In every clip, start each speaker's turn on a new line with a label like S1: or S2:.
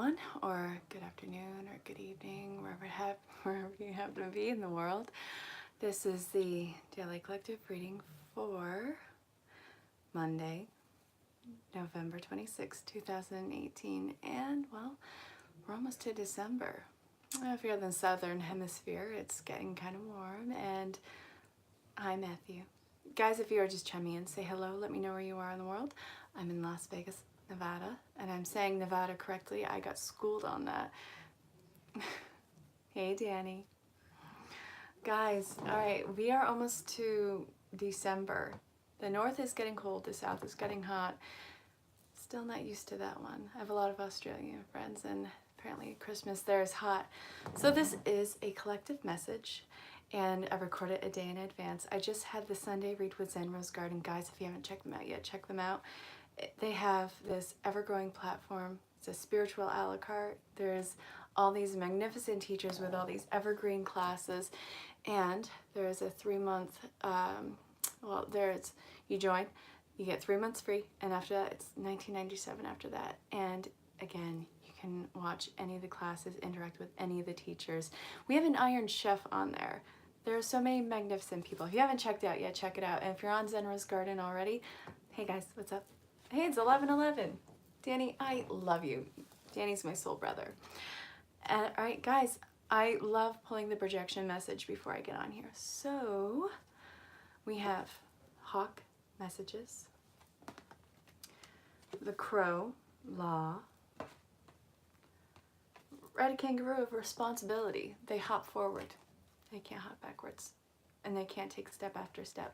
S1: everyone, or good afternoon, or good evening, wherever you happen to be in the world. This is the Daily Collective reading for Monday, November 26, 2018, and well, we're almost to December. If you're in the Southern Hemisphere, it's getting kind of warm, and hi Matthew. Guys, if you are just chiming in, say hello, let me know where you are in the world. I'm in Las Vegas, Nevada, and I'm saying Nevada correctly. I got schooled on that. Hey Danny. Guys, all right, we are almost to December. The north is getting cold, the south is getting hot. Still not used to that one. I have a lot of Australian friends, and apparently Christmas there is hot. So this is a collective message, and I recorded a day in advance. I just had the Sunday read with Zen Rose Garden. Guys, if you haven't checked them out yet, check them out. They have this ever-growing platform. It's a spiritual a la carte. There's all these magnificent teachers with all these evergreen classes, and there is a 3-month, you join, you get 3 months free, and after that it's $19.97 after that. And again, you can watch any of the classes, interact with any of the teachers. We have an Iron Chef on there. There are so many magnificent people. If you haven't checked it out yet, check it out. And if you're on Zen Rose Garden already, hey guys, what's up? Hey, it's 11:11. Danny, I love you. Danny's my soul brother. All right, guys, I love pulling the projection message before I get on here. So we have Hawk messages, the Crow law, Red Kangaroo of responsibility. They hop forward. They can't hop backwards, and they can't take step after step.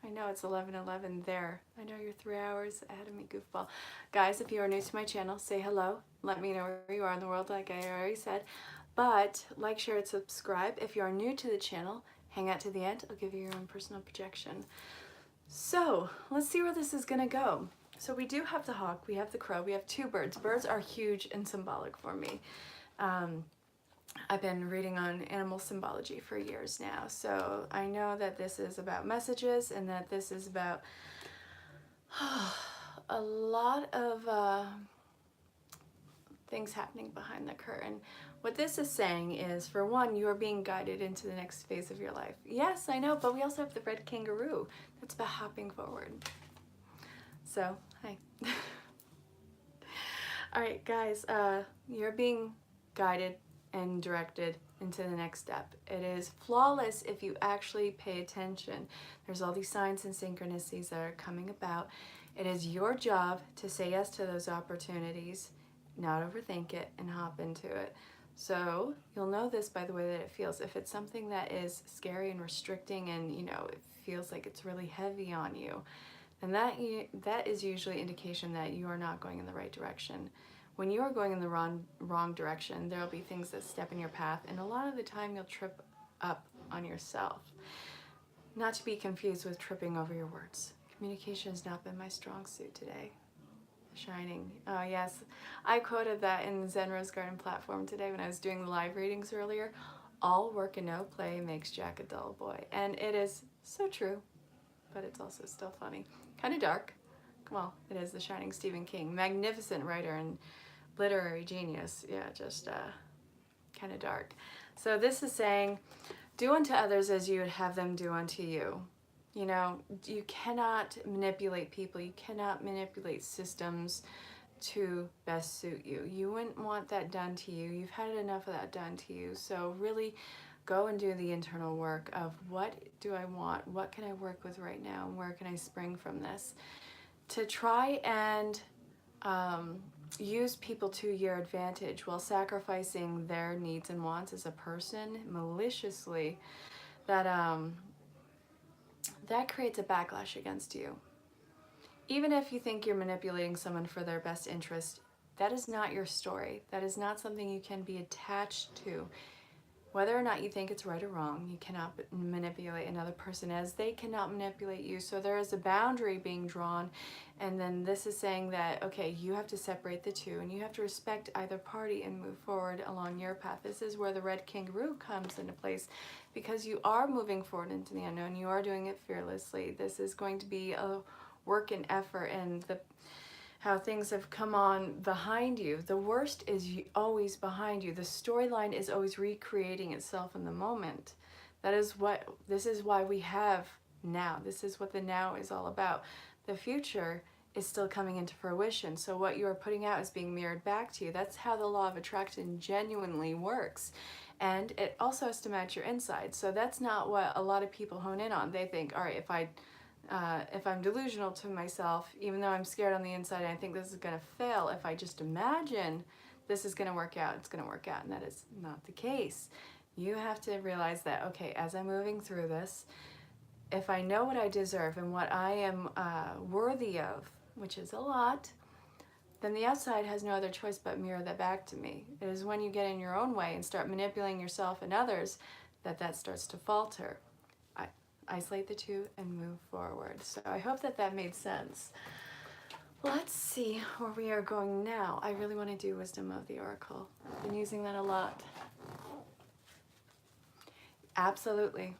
S1: I know it's 11:11 there. I know you're 3 hours ahead of me, goofball. Guys, if you are new to my channel, say hello. Let me know where you are in the world, like I already said. But like, share, and subscribe. If you are new to the channel, hang out to the end. I'll give you your own personal projection. So let's see where this is gonna go. So we do have the hawk, we have the crow, we have two birds. Birds are huge and symbolic for me. I've been reading on animal symbology for years now, so I know that this is about messages and that this is about a lot of things happening behind the curtain. What this is saying is, for one, you are being guided into the next phase of your life. Yes, I know, but we also have the red kangaroo. That's about hopping forward. So, hi. All right, guys, you're being guided and directed into the next step. It is flawless if you actually pay attention. There's all these signs and synchronicities that are coming about. It is your job to say yes to those opportunities, not overthink it, and hop into it. So you'll know this by the way that it feels. If it's something that is scary and restricting and, you know, it feels like it's really heavy on you, then that is usually indication that you are not going in the right direction. When you are going in the wrong direction, there will be things that step in your path, and a lot of the time you'll trip up on yourself. Not to be confused with tripping over your words. Communication has not been my strong suit today. Shining. Oh yes, I quoted that in the Zen Rose Garden platform today when I was doing the live readings earlier. All work and no play makes Jack a dull boy. And it is so true, but it's also still funny. Kind of dark. Well, it is the Shining Stephen King. Magnificent writer and literary genius. Yeah, just kind of dark. So this is saying, do unto others as you would have them do unto you. You know, you cannot manipulate people. You cannot manipulate systems to best suit you. You wouldn't want that done to you. You've had enough of that done to you. So really go and do the internal work of, what do I want? What can I work with right now? And where can I spring from this? To try and use people to your advantage while sacrificing their needs and wants as a person maliciously, that creates a backlash against you. Even if you think you're manipulating someone for their best interest, that is not your story. That is not something you can be attached to. Whether or not you think it's right or wrong, you cannot manipulate another person as they cannot manipulate you. So there is a boundary being drawn, and then this is saying that, okay, you have to separate the two and you have to respect either party and move forward along your path. This is where the red kangaroo comes into place, because you are moving forward into the unknown. You are doing it fearlessly. This is going to be a work and effort, and how things have come on behind you. The worst is always behind you. The storyline is always recreating itself in the moment. This is why we have now. This is what the now is all about. The future is still coming into fruition. So what you are putting out is being mirrored back to you. That's how the law of attraction genuinely works. And it also has to match your inside. So that's not what a lot of people hone in on. They think, all right, if I'm delusional to myself, even though I'm scared on the inside and I think this is going to fail, if I just imagine this is going to work out, it's going to work out. And that is not the case. You have to realize that, okay, as I'm moving through this, if I know what I deserve and what I am worthy of, which is a lot, then the outside has no other choice but mirror that back to me. It is when you get in your own way and start manipulating yourself and others that starts to falter. Isolate the two and move forward. So I hope that made sense. Let's see where we are going now. I really want to do Wisdom of the Oracle. I've been using that a lot. Absolutely.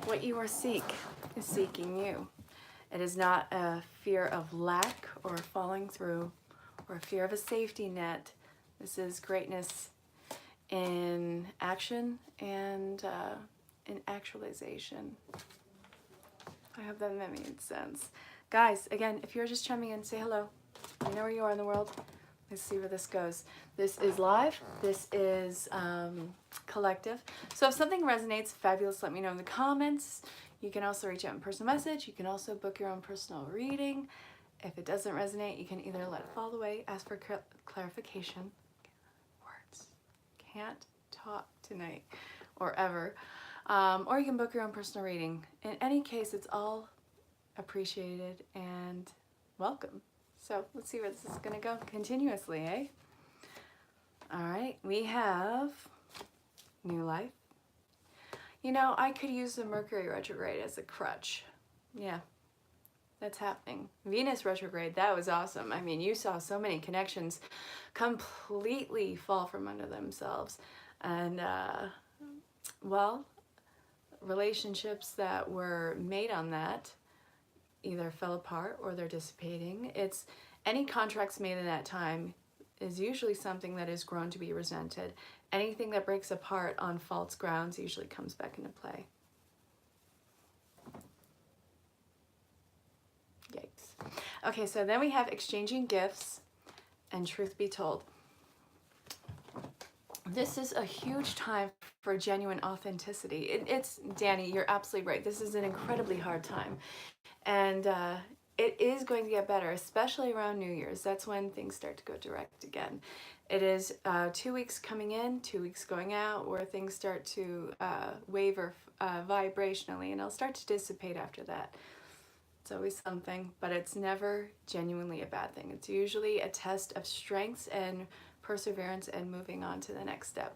S1: What you are seek is seeking you. It is not a fear of lack or falling through or a fear of a safety net. This is greatness in action and in actualization. I hope that made sense. Guys, again, if you're just chiming in, say hello. You know where you are in the world. Let's see where this goes. This is live. This is collective. So if something resonates, fabulous, let me know in the comments. You can also reach out in personal message. You can also book your own personal reading. If it doesn't resonate, you can either let it fall away, ask for clarification. Words. Can't talk tonight or ever. Or you can book your own personal reading. In any case, it's all appreciated and welcome. So let's see where this is going to go continuously, eh? All right, we have new life. You know, I could use the Mercury retrograde as a crutch. Yeah, that's happening. Venus retrograde, that was awesome. I mean, you saw so many connections completely fall from under themselves. And, well, relationships that were made on that either fell apart or they're dissipating. It's any contracts made in that time is usually something that is grown to be resented. Anything that breaks apart on false grounds usually comes back into play. Yikes. Okay, so then we have exchanging gifts and truth be told. This is a huge time for genuine authenticity. It's, Danny, you're absolutely right. This is an incredibly hard time. And it is going to get better, especially around New Year's. That's when things start to go direct again. It is 2 weeks coming in, 2 weeks going out, where things start to waver vibrationally, and it'll start to dissipate after that. It's always something, but it's never genuinely a bad thing. It's usually a test of strengths and perseverance and moving on to the next step.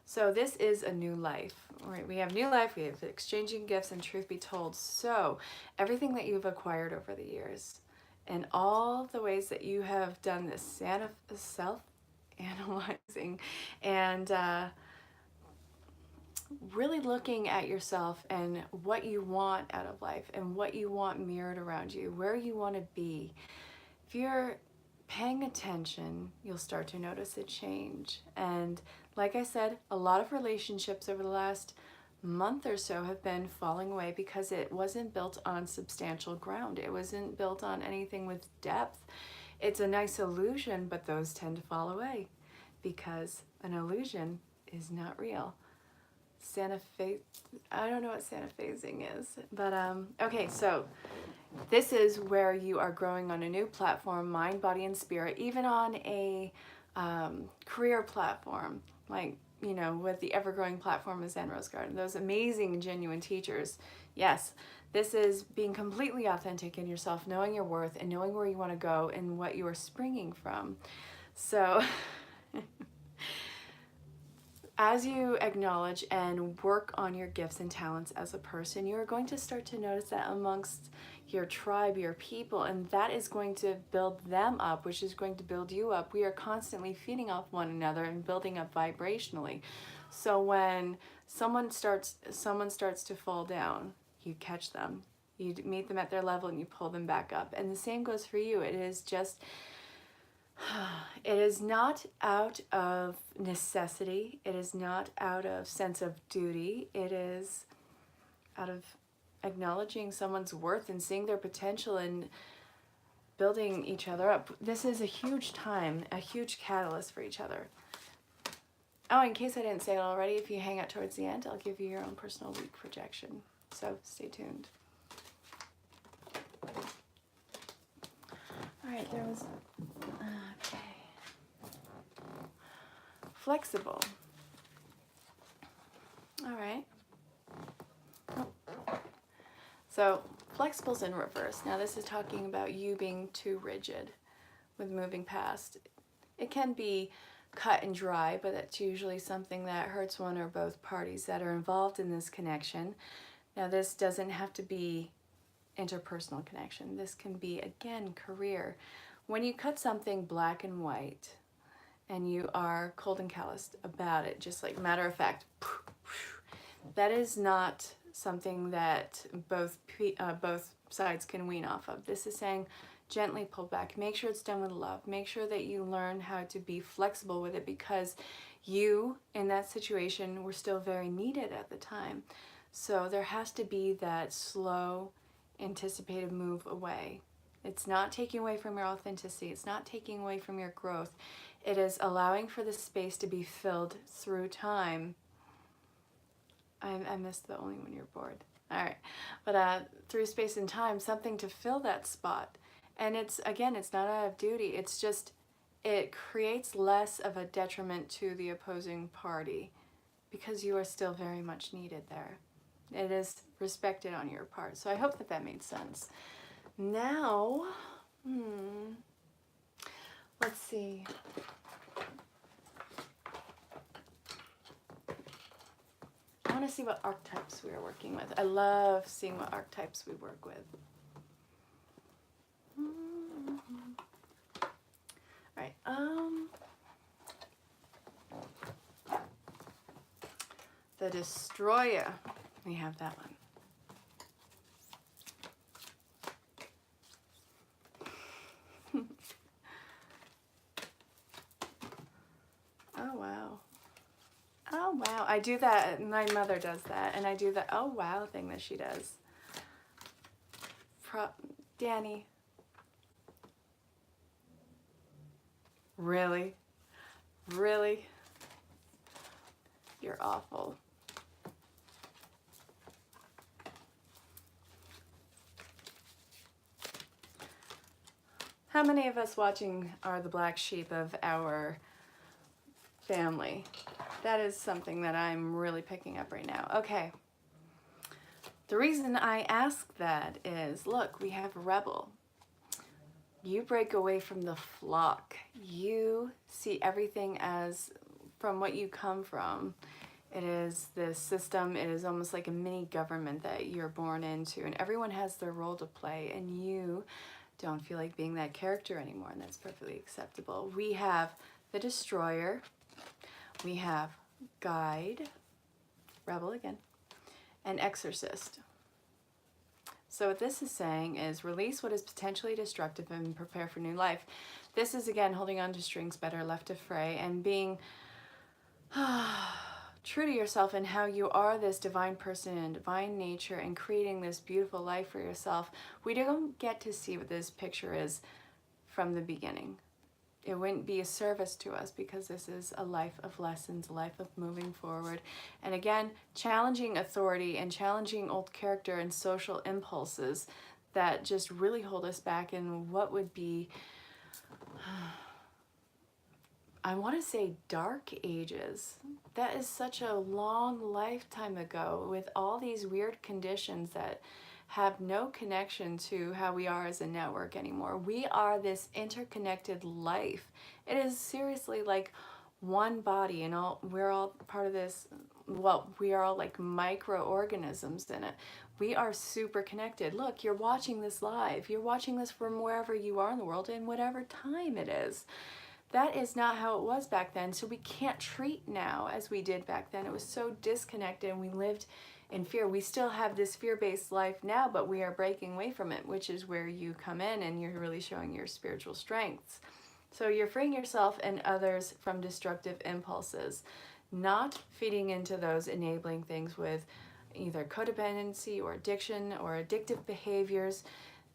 S1: So this is a new life. All right, we have new life, we have exchanging gifts and truth be told. So everything that you've acquired over the years and all the ways that you have done this self-analyzing and really looking at yourself and what you want out of life and what you want mirrored around you, where you want to be. If you're paying attention, you'll start to notice a change. And like I said, a lot of relationships over the last month or so have been falling away because it wasn't built on substantial ground. It wasn't built on anything with depth. It's a nice illusion, but those tend to fall away because an illusion is not real. I don't know what Santa phasing is, but okay, so this is where you are growing on a new platform, mind, body, and spirit, even on a career platform, like, you know, with the ever-growing platform of Zen Rose Garden, those amazing, genuine teachers. Yes, this is being completely authentic in yourself, knowing your worth, and knowing where you want to go and what you are springing from. So as you acknowledge and work on your gifts and talents as a person, you are going to start to notice that amongst your tribe, your people, and that is going to build them up, which is going to build you up. We are constantly feeding off one another and building up vibrationally. So when someone starts to fall down, you catch them, You meet them at their level and you pull them back up. And the same goes for you. It is just, it is not out of necessity. It is not out of sense of duty. It is out of acknowledging someone's worth and seeing their potential and building each other up. This is a huge time, a huge catalyst for each other. Oh, in case I didn't say it already, if you hang out towards the end, I'll give you your own personal week projection. So stay tuned. All right, there was, okay. Flexible. All right. So flexible's in reverse. Now this is talking about you being too rigid with moving past. It can be cut and dry, but that's usually something that hurts one or both parties that are involved in this connection. Now this doesn't have to be interpersonal connection. This can be, again, career. When you cut something black and white and you are cold and calloused about it, just like matter of fact, that is not something that both sides can wean off of. This is saying gently pull back. Make sure it's done with love. Make sure that you learn how to be flexible with it, because you, in that situation, were still very needed at the time. So there has to be that slow, anticipated move away. It's not taking away from your authenticity. It's not taking away from your growth. It is allowing for the space to be filled through time. I missed the only when you're bored. All right. But through space and time, something to fill that spot. And it's, again, it's not out of duty. It's just, it creates less of a detriment to the opposing party because you are still very much needed there. It is respected on your part. So I hope that that made sense. Now, let's see. I want to see what archetypes we are working with. I love seeing what archetypes we work with. All right. The Destroyer. We have that one. Oh, wow. Oh, wow. I do that. My mother does that. And I do the oh, wow thing that she does. Danny. Really? Really? You're awful. How many of us watching are the black sheep of our family? That is something that I'm really picking up right now. Okay. The reason I ask that is, look, we have a rebel. You break away from the flock. You see everything as from what you come from. It is this system. It is almost like a mini government that you're born into, and everyone has their role to play, and you don't feel like being that character anymore, and that's perfectly acceptable. We have the Destroyer. We have Guide, Rebel again, and Exorcist. So what this is saying is release what is potentially destructive and prepare for new life. This is, again, holding on to strings better left of fray and being true to yourself and how you are this divine person and divine nature and creating this beautiful life for yourself. We don't get to see what this picture is from the beginning. It wouldn't be a service to us because this is a life of lessons, a life of moving forward. And again, challenging authority and challenging old character and social impulses that just really hold us back in what would be, I want to say, dark ages. That is such a long lifetime ago with all these weird conditions that have no connection to how we are as a network anymore. We are this interconnected life. It is seriously like one body, and we're all part of this. Well, we are all like microorganisms in it. We are super connected. Look, you're watching this live. You're watching this from wherever you are in the world and whatever time it is. That is not how it was back then, so we can't treat now as we did back then. It was so disconnected, and we lived in fear. We still have this fear-based life now, but we are breaking away from it, which is where you come in and you're really showing your spiritual strengths. So you're freeing yourself and others from destructive impulses, not feeding into those enabling things with either codependency or addiction or addictive behaviors.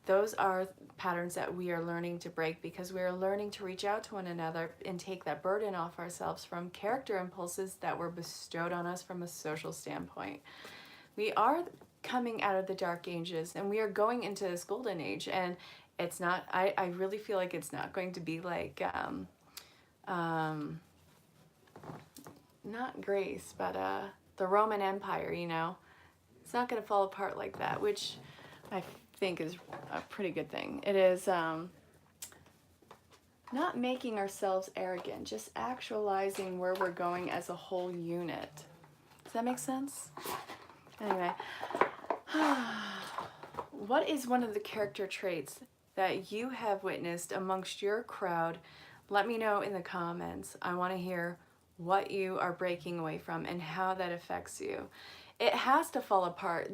S1: Those are patterns that we are learning to break because we are learning to reach out to one another and take that burden off ourselves from character impulses that were bestowed on us from a social standpoint. We are coming out of the dark ages and we are going into this golden age, and it's not, I really feel like it's not going to be like, not Greece, but the Roman Empire, you know. It's not going to fall apart like that, which I think is a pretty good thing. It is not making ourselves arrogant, just actualizing where we're going as a whole unit. Does that make sense? Anyway, what is one of the character traits that you have witnessed amongst your crowd? Let me know in the comments. I want to hear what you are breaking away from and how that affects you. It has to fall apart.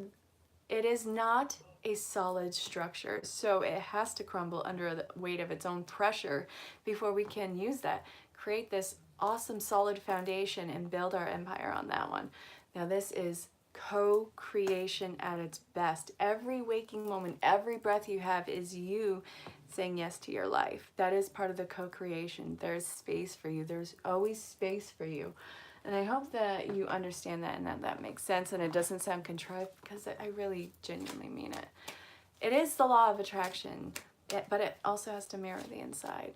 S1: It is not a solid structure, so it has to crumble under the weight of its own pressure before we can use that, create this awesome solid foundation and build our empire on that one. Now this is co-creation at its best. Every waking moment, every breath you have is you saying yes to your life. That is part of the co-creation. There's space for you. There's always space for you. And I hope that you understand that and that that makes sense and it doesn't sound contrived, because I really genuinely mean it. It is the law of attraction, but it also has to mirror the inside.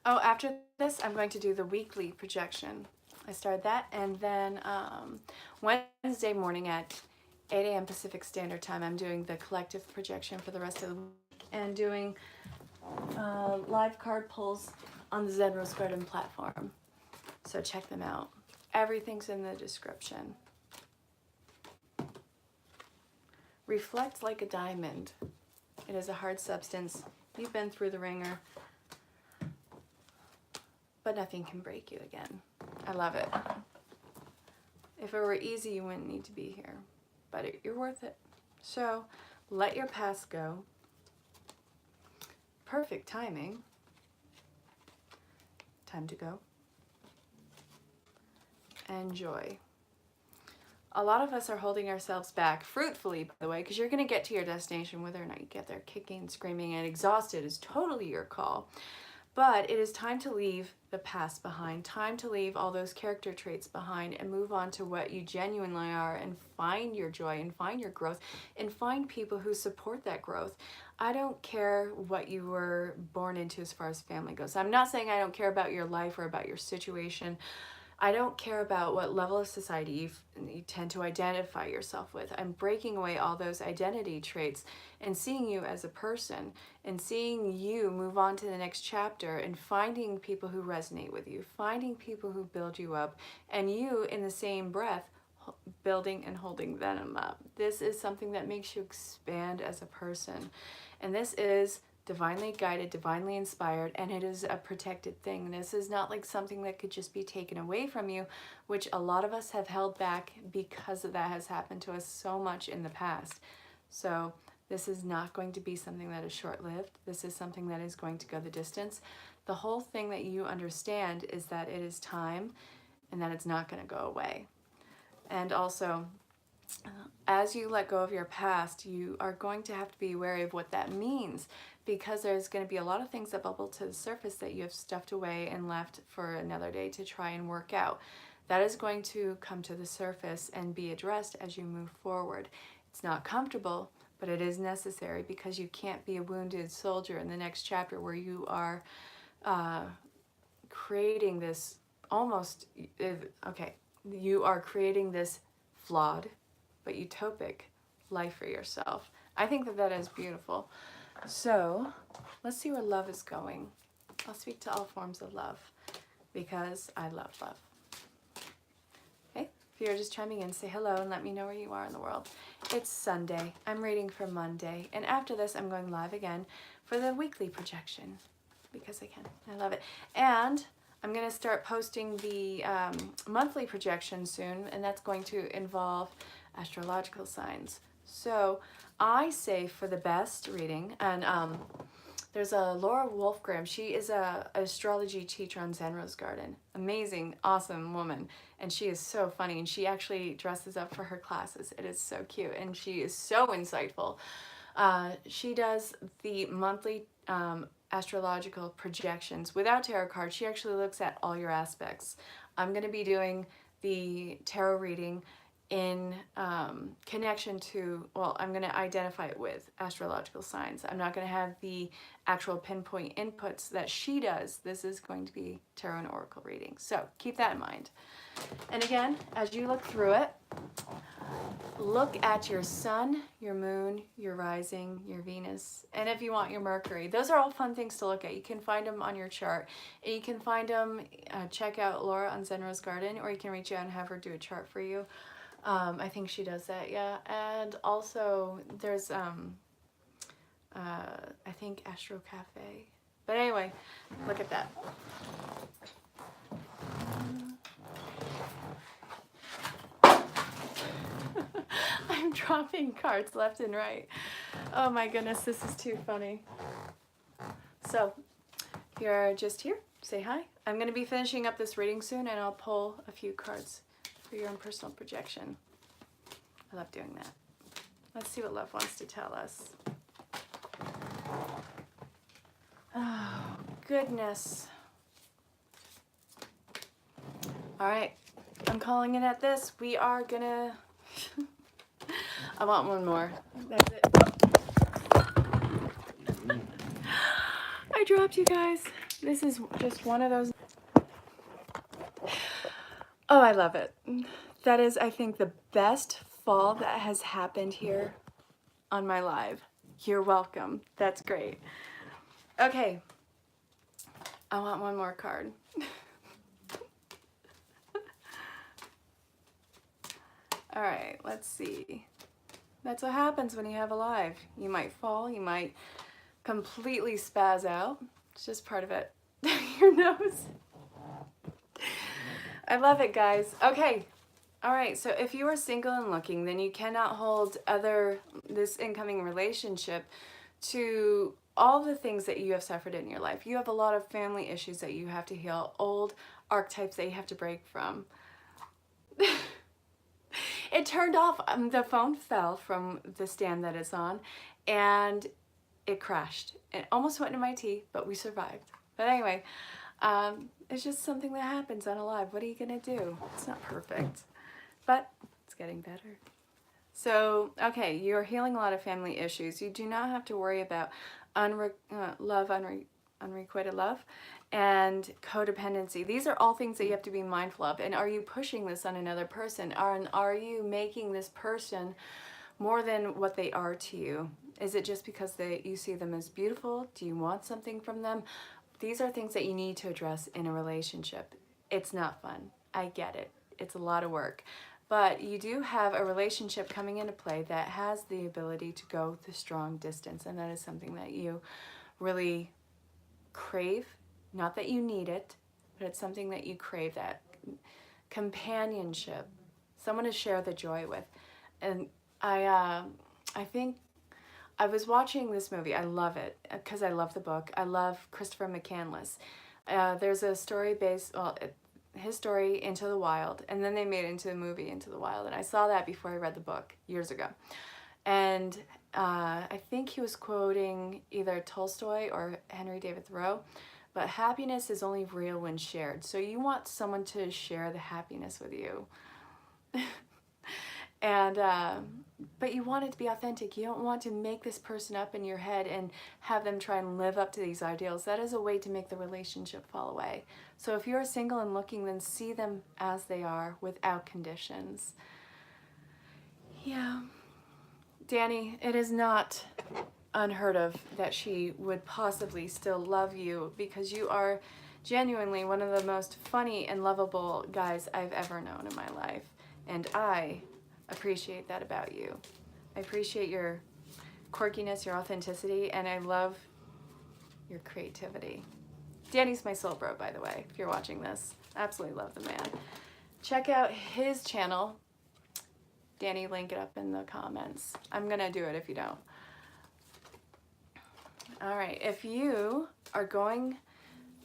S1: Oh, after this, I'm going to do the weekly projection. I started that, and then Wednesday morning at 8 a.m. Pacific Standard Time, I'm doing the collective projection for the rest of the week and doing live card pulls on the Zen Rose Garden platform. So check them out. Everything's in the description. Reflect like a diamond. It is a hard substance. You've been through the ringer, but nothing can break you again. I love it. If it were easy, you wouldn't need to be here, but you're worth it. So let your past go. Perfect timing. Time to go. Enjoy. A lot of us are holding ourselves back, fruitfully, by the way, because you're going to get to your destination. Whether or not you get there kicking, screaming, and exhausted is totally your call. But it is time to leave the past behind, time to leave all those character traits behind and move on to what you genuinely are and find your joy and find your growth and find people who support that growth. I don't care what you were born into as far as family goes. I'm not saying I don't care about your life or about your situation. I don't care about what level of society you tend to identify yourself with. I'm breaking away all those identity traits and seeing you as a person and seeing you move on to the next chapter and finding people who resonate with you, finding people who build you up, and you in the same breath building and holding them up. This is something that makes you expand as a person. And this is divinely guided, divinely inspired, and it is a protected thing. This is not like something that could just be taken away from you, which a lot of us have held back because of that has happened to us so much in the past. So this is not going to be something that is short-lived. This is something that is going to go the distance. The whole thing that you understand is that it is time and that it's not going to go away. And also, as you let go of your past, you are going to have to be wary of what that means, because there's going to be a lot of things that bubble to the surface that you have stuffed away and left for another day to try and work out. That is going to come to the surface and be addressed as you move forward. It's not comfortable, but it is necessary, because you can't be a wounded soldier in the next chapter where you are creating this you are creating this flawed but utopic life for yourself. I think that that is beautiful. So let's see where love is going. I'll speak to all forms of love because I love love. Okay, if you're just chiming in, say hello and let me know where you are in the world. It's Sunday. I'm reading for Monday. And after this, I'm going live again for the weekly projection because I can. I love it. And I'm going to start posting the monthly projection soon, and that's going to involve astrological signs. So I say for the best reading, and there's a Laura Wolfgram. She is a astrology teacher on Zen Rose Garden. Amazing, awesome woman. And she is so funny. And she actually dresses up for her classes. It is so cute. And she is so insightful. She does the monthly astrological projections without tarot cards. She actually looks at all your aspects. I'm going to be doing the tarot reading in connection to, well, I'm going to identify it with astrological signs. I'm not going to have the actual pinpoint inputs that she does. This is going to be tarot and oracle reading. So keep that in mind. And again, as you look through it, look at your sun, your moon, your rising, your Venus, and if you want, your Mercury. Those are all fun things to look at. You can find them on your chart. And you can find them, check out Laura on Zen Rose Garden, or you can reach out and have her do a chart for you. I think she does that, yeah. And also, there's, I think Astro Cafe. But anyway, look at that. I'm dropping cards left and right. Oh my goodness, this is too funny. So, if you're just here, say hi. I'm going to be finishing up this reading soon, and I'll pull a few cards for your own personal projection. I love doing that. Let's see what love wants to tell us. Oh, goodness. All right, I'm calling it at this. We are gonna... I want one more. That's it. I dropped you guys. This is just one of those... Oh, I love it. That is, I think, the best fall that has happened here on my live. You're welcome. That's great. Okay. I want one more card. All right, let's see. That's what happens when you have a live. You might fall, you might completely spaz out. It's just part of it. Your nose. I love it, guys. Okay. All right, so if you are single and looking, then you cannot hold this incoming relationship to all the things that you have suffered in your life. You have a lot of family issues that you have to heal, old archetypes that you have to break from. It turned off. The phone fell from the stand that it's on, and it crashed. It almost went into my tea, but we survived. But anyway, it's just something that happens on a live. What are you going to do? It's not perfect, but it's getting better. So, okay, you're healing a lot of family issues. You do not have to worry about unrequited love, and codependency. These are all things that you have to be mindful of. And are you pushing this on another person? Are you making this person more than what they are to you? Is it just because you see them as beautiful? Do you want something from them? These are things that you need to address in a relationship. It's not fun. I get it. It's a lot of work. But you do have a relationship coming into play that has the ability to go the strong distance. And that is something that you really crave. Not that you need it, but it's something that you crave, that companionship, someone to share the joy with. And I think I was watching this movie. I love it because I love the book. I love Christopher McCandless. There's a story based, well, his story, Into the Wild, and then they made it into the movie Into the Wild. And I saw that before I read the book years ago. And I think he was quoting either Tolstoy or Henry David Thoreau. But happiness is only real when shared. So you want someone to share the happiness with you. And but you want it to be authentic. You don't want to make this person up in your head and have them try and live up to these ideals. That is a way to make the relationship fall away. So if you're single and looking, then see them as they are without conditions. Yeah. Danny, it is not unheard of that she would possibly still love you, because you are genuinely one of the most funny and lovable guys I've ever known in my life. And I appreciate that about you. I appreciate your quirkiness, your authenticity, and I love your creativity. Danny's my soul bro, by the way, if you're watching this. Absolutely love the man. Check out his channel. Danny, link it up in the comments. I'm gonna do it if you don't. All right, if you are going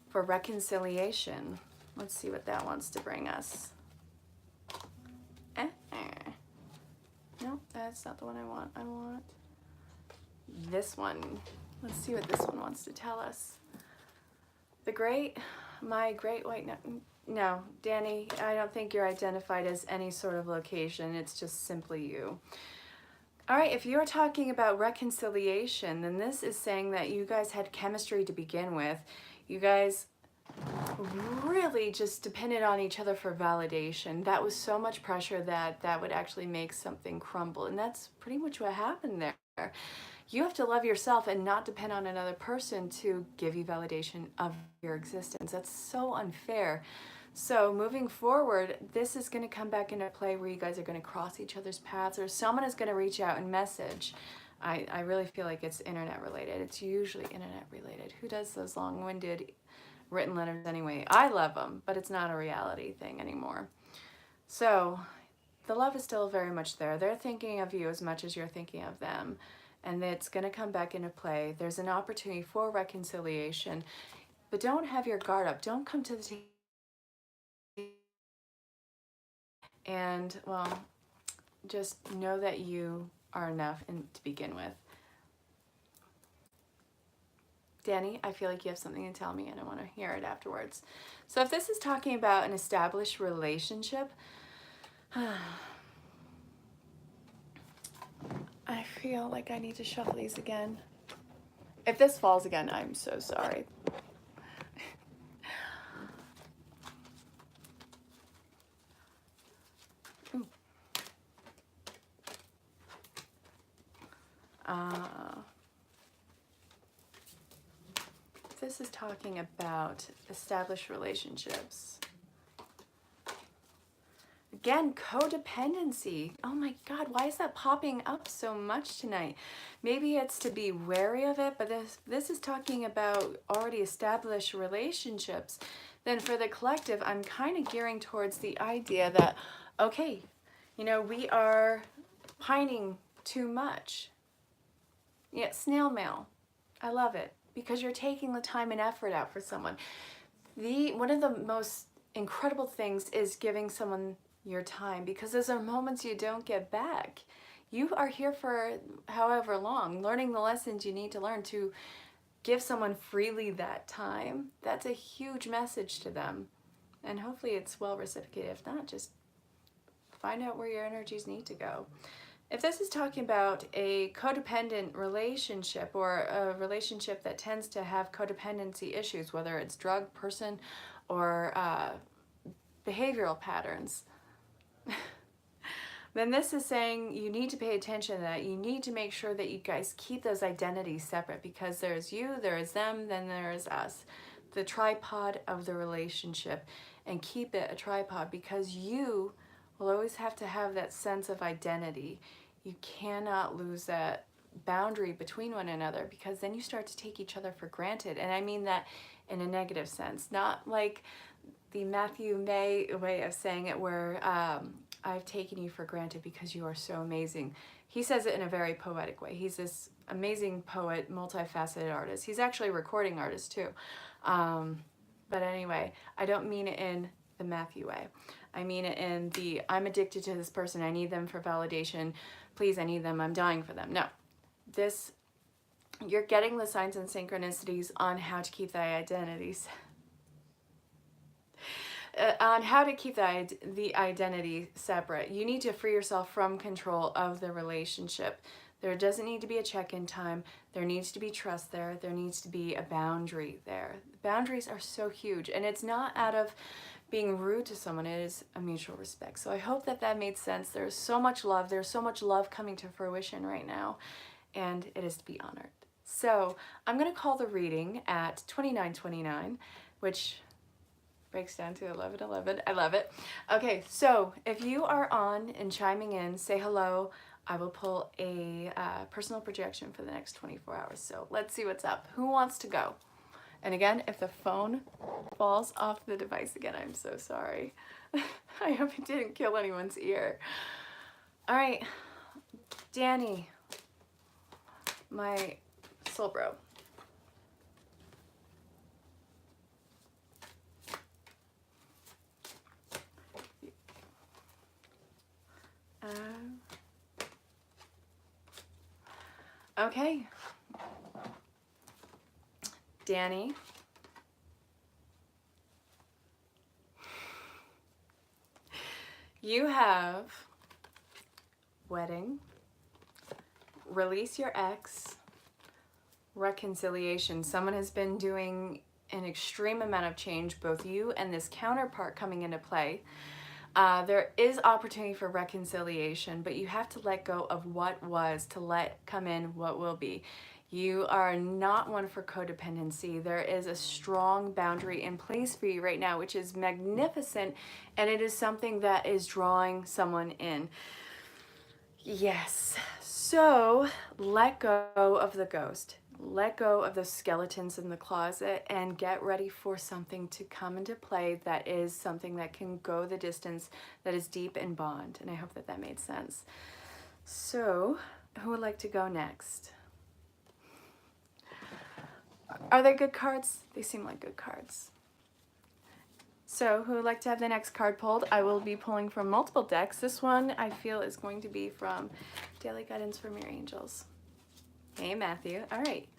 S1: for reconciliation, let's see what that wants to bring us. No, that's not the one I want. I want this one. Let's see what this one wants to tell us. My great white, no, Danny, I don't think you're identified as any sort of location. It's just simply you. All right, if you're talking about reconciliation, then this is saying that you guys had chemistry to begin with. You guys really just depended on each other for validation. That was so much pressure that would actually make something crumble. And that's pretty much what happened there. You have to love yourself and not depend on another person to give you validation of your existence. That's so unfair. So moving forward, this is going to come back into play where you guys are going to cross each other's paths, or someone is going to reach out and message. I really feel like it's internet related. It's usually internet related. Who does those long-winded written letters anyway? I love them, but it's not a reality thing anymore. So the love is still very much there. They're thinking of you as much as you're thinking of them, and it's going to come back into play. There's an opportunity for reconciliation, but don't have your guard up. Don't come to the table and, well, just know that you are enough to begin with. Danny, I feel like you have something to tell me and I want to hear it afterwards. So if this is talking about an established relationship, I feel like I need to shuffle these again. If this falls again, I'm so sorry. This is talking about established relationships. Again, codependency. Oh my God, why is that popping up so much tonight? Maybe it's to be wary of it, but this is talking about already established relationships. Then for the collective, I'm kind of gearing towards the idea that, okay, you know, we are pining too much. Yeah, snail mail. I love it because you're taking the time and effort out for someone. One of the most incredible things is giving someone your time, because those are moments you don't get back. You are here for however long, learning the lessons you need to learn to give someone freely that time. That's a huge message to them. And hopefully it's well reciprocated. If not, just find out where your energies need to go. If this is talking about a codependent relationship, or a relationship that tends to have codependency issues, whether it's drug, person, or behavioral patterns, then this is saying you need to pay attention to that. You need to make sure that you guys keep those identities separate, because there's you, there is them, then there is us. The tripod of the relationship, and keep it a tripod, because you will always have to have that sense of identity. You cannot lose that boundary between one another, because then you start to take each other for granted. And I mean that in a negative sense, not like the Matthew May way of saying it, where I've taken you for granted because you are so amazing. He says it in a very poetic way. He's this amazing poet, multifaceted artist. He's actually a recording artist too. But anyway, I don't mean it in the Matthew way. I mean it in the, I'm addicted to this person, I need them for validation, please, I need them, I'm dying for them. No, this, you're getting the signs and synchronicities on how to keep the identities. On how to keep the identity separate. You need to free yourself from control of the relationship. There doesn't need to be a check-in time. There needs to be trust there. There needs to be a boundary there. Boundaries are so huge, and it's not out of being rude to someone. It is a mutual respect. So I hope that that made sense. There's so much love. There's so much love coming to fruition right now, and it is to be honored. So I'm going to call the reading at 2929, which breaks down to 11:11. I love it. Okay, so if you are on and chiming in, say hello. I will pull a personal projection for the next 24 hours. So let's see what's up. Who wants to go? And again, if the phone falls off the device again, I'm so sorry. I hope it didn't kill anyone's ear. All right, Danny, my soul bro. Okay. Danny. You have wedding, release your ex, reconciliation. Someone has been doing an extreme amount of change, both you and this counterpart coming into play. There is opportunity for reconciliation, but you have to let go of what was to let come in what will be. You are not one for codependency. There is a strong boundary in place for you right now, which is magnificent, and it is something that is drawing someone in. Yes. So let go of the ghost. Let go of the skeletons in the closet and get ready for something to come into play that is something that can go the distance, that is deep in bond. And I hope that that made sense. So, who would like to go next? Are they good cards? They seem like good cards. So, who would like to have the next card pulled? I will be pulling from multiple decks. This one I feel is going to be from Daily Guidance from Your Angels. Hey, Matthew. All right.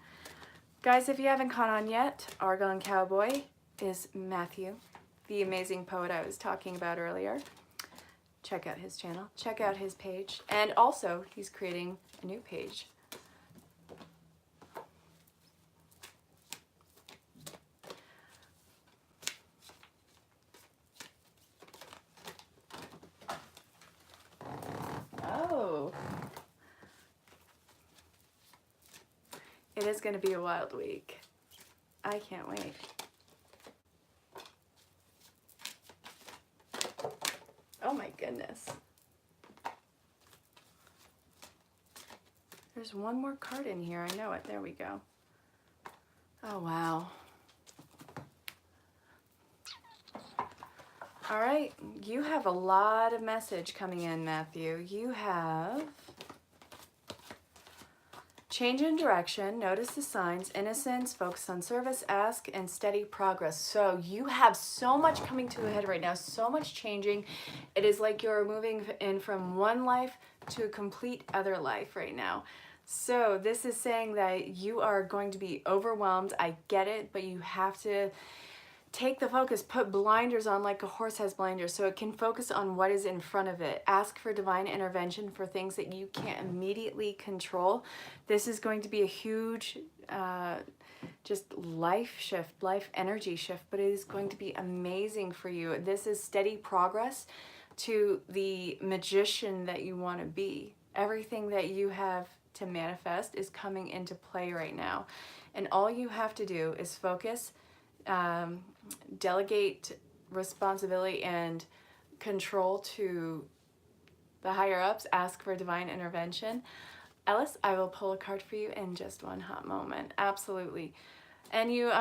S1: Guys, if you haven't caught on yet, Argon Cowboy is Matthew, the amazing poet I was talking about earlier. Check out his channel. Check out his page. And also, he's creating a new page. Oh. It is going to be a wild week. I can't wait. Oh my goodness. There's one more card in here. I know it. There we go. Oh, wow. All right. You have a lot of message coming in, Matthew. You have change in direction, notice the signs, innocence, focus on service, ask, and steady progress. So you have so much coming to a head right now, so much changing. It is like you're moving in from one life to a complete other life right now. So this is saying that you are going to be overwhelmed. I get it, but you have to take the focus, put blinders on like a horse has blinders so it can focus on what is in front of it. Ask for divine intervention for things that you can't immediately control. This is going to be a huge just life shift, life energy shift, but it is going to be amazing for you. This is steady progress to the magician that you want to be. Everything that you have to manifest is coming into play right now. And all you have to do is focus, delegate responsibility and control to the higher ups, ask for divine intervention. Ellis, I will pull a card for you in just one hot moment. Absolutely. And you,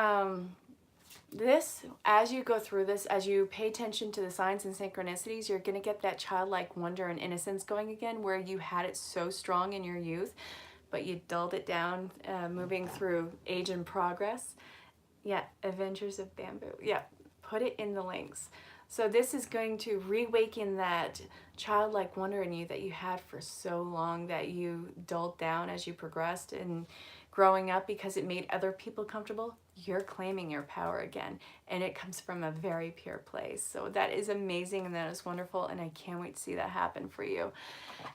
S1: this, as you go through this, as you pay attention to the signs and synchronicities, you're going to get that childlike wonder and innocence going again, where you had it so strong in your youth, but you dulled it down, moving through age and progress. Yeah, Adventures of Bamboo. Yeah, put it in the links. So this is going to reawaken that childlike wonder in you that you had for so long, that you dulled down as you progressed and growing up because it made other people comfortable. You're claiming your power again, and it comes from a very pure place. So that is amazing, and that is wonderful, and I can't wait to see that happen for you.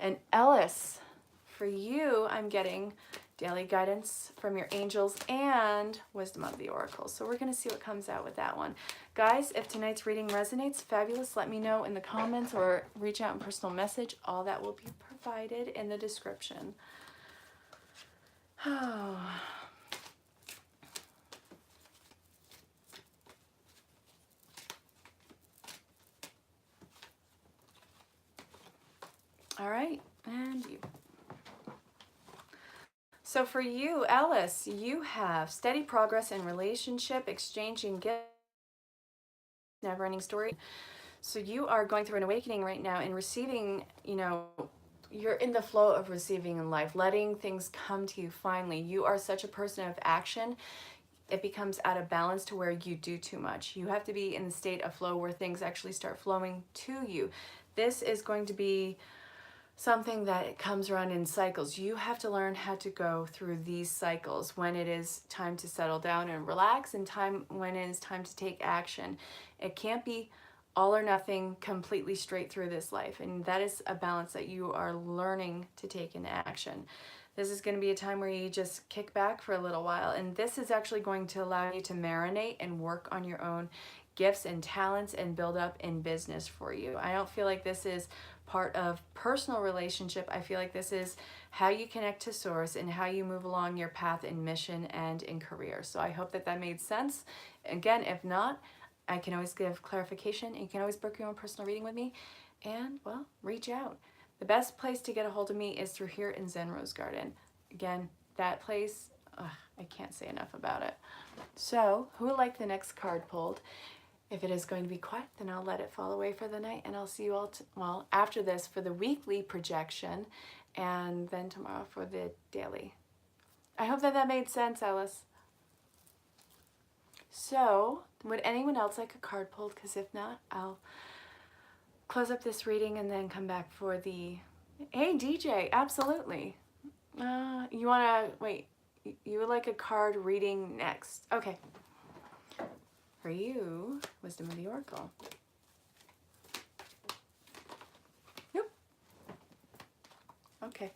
S1: And Ellis, for you, I'm getting daily guidance from your angels and wisdom of the oracle. So we're going to see what comes out with that one. Guys, if tonight's reading resonates, fabulous. Let me know in the comments or reach out in personal message. All that will be provided in the description. Oh. All right, and you. So for you, Alice, you have steady progress in relationship, exchanging gifts, never-ending story. So you are going through an awakening right now and receiving, you're in the flow of receiving in life, letting things come to you finally. You are such a person of action. It becomes out of balance to where you do too much. You have to be in the state of flow where things actually start flowing to you. This is going to be something that comes around in cycles. You have to learn how to go through these cycles, when it is time to settle down and relax, and when it is time to take action. It can't be all or nothing, completely straight through this life, and that is a balance that you are learning to take into action. This is going to be a time where you just kick back for a little while, and this is actually going to allow you to marinate and work on your own gifts and talents and build up in business for you. I don't feel like this is part of personal relationship. I feel like this is how you connect to source and how you move along your path in mission and in career. So I hope that that made sense. Again, if not, I can always give clarification. You can always book your own personal reading with me, and well, reach out. The best place to get a hold of me is through here in Zen Rose Garden. Again, that place, I can't say enough about it. So who would like the next card pulled? If it is going to be quiet, then I'll let it fall away for the night, and I'll see you all after this for the weekly projection, and then tomorrow for the daily. I hope that that made sense, Alice. So, would anyone else like a card pulled? Because if not, I'll close up this reading and then come back for the... Hey, DJ, absolutely. You want to... Wait, you would like a card reading next. Okay. For you, Wisdom of the Oracle. Nope. Okay.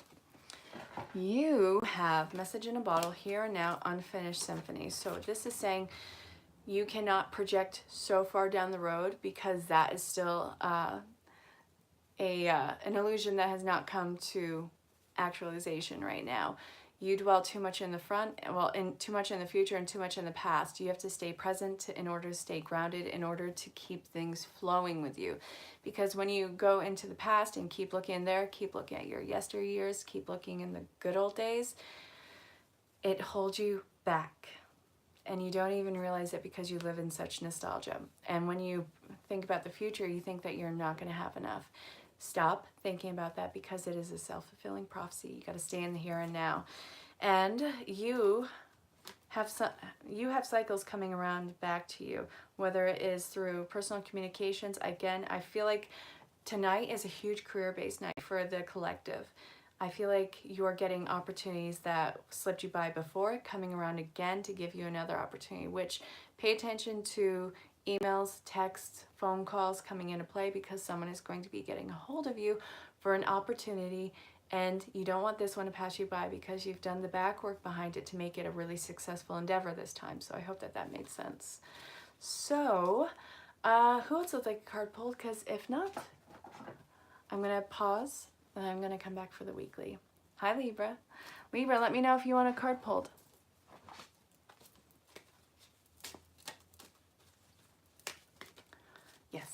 S1: You have Message in a Bottle, Here and Now, Unfinished Symphony. So this is saying you cannot project so far down the road because that is still an illusion that has not come to actualization right now. You dwell too much in the front, too much in the future and too much in the past. You have to stay present in order to stay grounded, in order to keep things flowing with you. Because when you go into the past and keep looking there, keep looking at your yesteryears, keep looking in the good old days, it holds you back. And you don't even realize it because you live in such nostalgia. And when you think about the future, you think that you're not going to have enough. Stop thinking about that because it is a self-fulfilling prophecy. You got to stay in the here and now. And you have cycles coming around back to you, whether it is through personal communications. Again, I feel like tonight is a huge career-based night for the collective. I feel like you're getting opportunities that slipped you by before coming around again to give you another opportunity, which pay attention to emails, texts, phone calls coming into play because someone is going to be getting a hold of you for an opportunity, and you don't want this one to pass you by because you've done the back work behind it to make it a really successful endeavor this time. So I hope that that made sense. So who else would like a card pulled? Because if not, I'm going to pause and I'm going to come back for the weekly. Hi, Libra. Libra, let me know if you want a card pulled. Yes.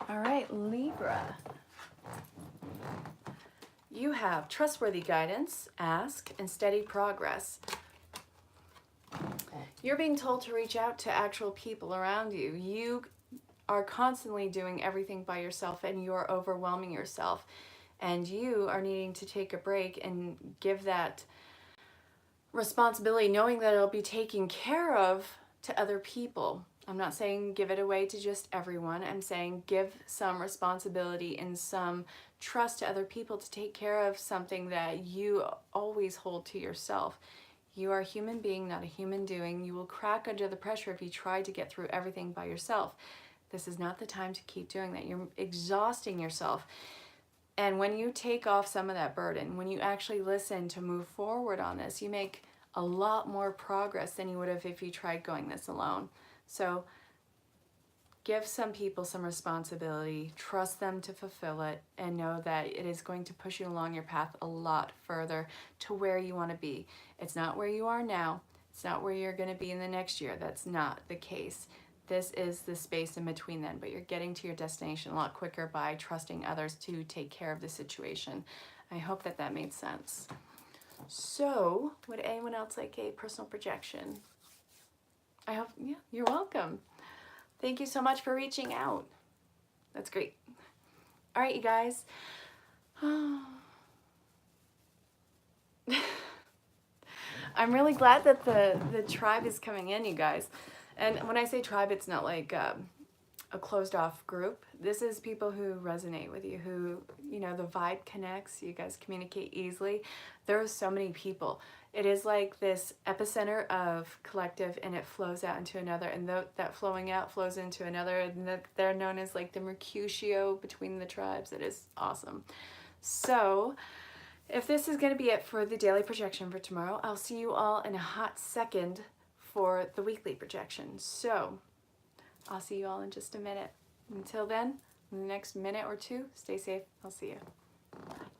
S1: All right, Libra. You have trustworthy guidance, ask, and steady progress. You're being told to reach out to actual people around you. You are constantly doing everything by yourself and you're overwhelming yourself. And you are needing to take a break and give that responsibility, knowing that it'll be taken care of, to other people. I'm not saying give it away to just everyone. I'm saying give some responsibility and some trust to other people to take care of something that you always hold to yourself. You are a human being, not a human doing. You will crack under the pressure if you try to get through everything by yourself. This is not the time to keep doing that. You're exhausting yourself. And when you take off some of that burden, when you actually listen to move forward on this, you make a lot more progress than you would have if you tried going this alone. So give some people some responsibility, trust them to fulfill it, and know that it is going to push you along your path a lot further to where you want to be. It's not where you are now. It's not where you're going to be in the next year. That's not the case. this is the space in between then, but you're getting to your destination a lot quicker by trusting others to take care of the situation. I hope that that made sense. So, would anyone else like a personal projection? I hope, yeah, you're welcome. Thank you so much for reaching out. That's great. All right, you guys. I'm really glad that the tribe is coming in, you guys. And when I say tribe, it's not like a closed off group. This is people who resonate with you, who, you know, the vibe connects, you guys communicate easily. There are so many people. It is like this epicenter of collective, and it flows out into another, and that flowing out flows into another, and they're known as like the Mercutio between the tribes. It is awesome. So if this is going to be it for the daily projection for tomorrow, I'll see you all in a hot second for the weekly projection. So I'll see you all in just a minute. Until then, in the next minute or two, stay safe. I'll see you. Bye.